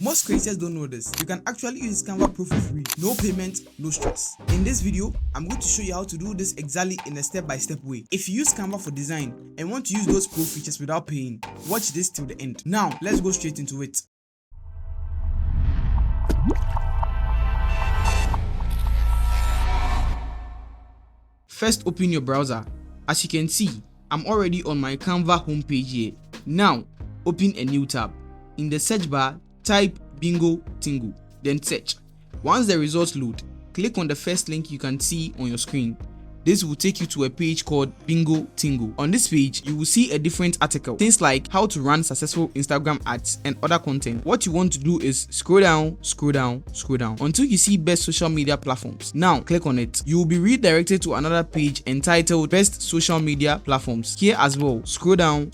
Most creators don't know this. You can actually use Canva Pro for free. No payment, no stress. In this video, I'm going to show you how to do this exactly in a step-by-step way. If you use Canva for design and want to use those pro features without paying, watch this till the end. Now, let's go straight into it. First, open your browser. As you can see, I'm already on my Canva homepage here. Now, open a new tab. In the search bar, type Bingo Tingo, then search. Once the results load, click on the first link you can see on your screen. This will take you to a page called Bingo Tingo. On this page, you will see a different article, things like how to run successful Instagram ads and other content. What you want to do is scroll down until you see best social media platforms. Now, click on it. You will be redirected to another page entitled Best Social Media Platforms. Here as well, scroll down.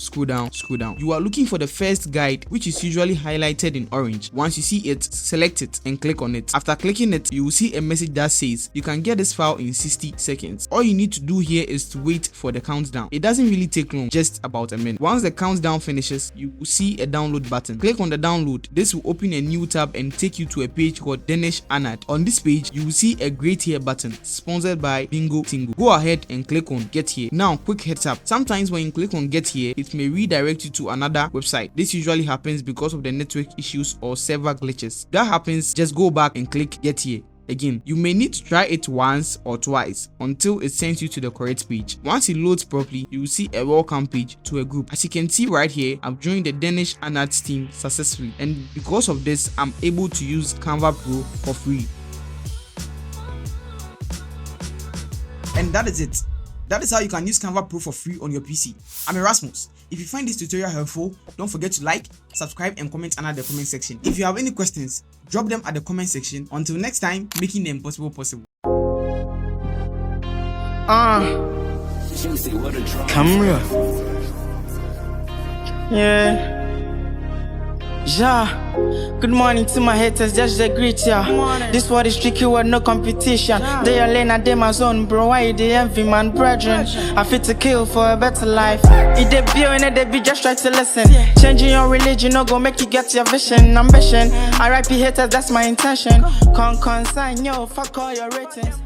You are looking for the first guide, which is usually highlighted in orange. Once you see it, select it and click on it. After clicking it, you will see a message that says you can get this file in 60 seconds. All you need to do here is to wait for the countdown. It doesn't really take long, just about a minute. Once the countdown finishes, you will see a download button. Click on the download. This will open a new tab and take you to a page called Danish Anad. On this page, you will see a Great Here button sponsored by Bingo Tingo. Go ahead and click on Get Here. Now, quick heads up. Sometimes when you click on Get Here, it may redirect you to another website. This usually happens because of the network issues or server glitches. If that happens, just go back and click Get Here. Again, you may need to try it once or twice until it sends you to the correct page. Once it loads properly, you will see a welcome page to a group. As you can see right here, I've joined the Danish Anat team successfully, and because of this, I'm able to use Canva Pro for free. And that is it. That is how you can use Canva Pro for free on your PC. I'm Erasmus. If you find this tutorial helpful, don't forget to like, subscribe and comment under the comment section. If you have any questions, drop them at the comment section. Until next time, making the impossible possible. Camera. Yeah. Yeah. Good morning to my haters, just a greet ya. This world is tricky with no competition. They are laying at them my zone, bro. Why they envy man, brethren? I fit to kill for a better life. If they be and they be just try to listen. Changing your religion, no go make you get your vision, ambition. RIP haters, that's my intention. Consign yo, fuck all your ratings.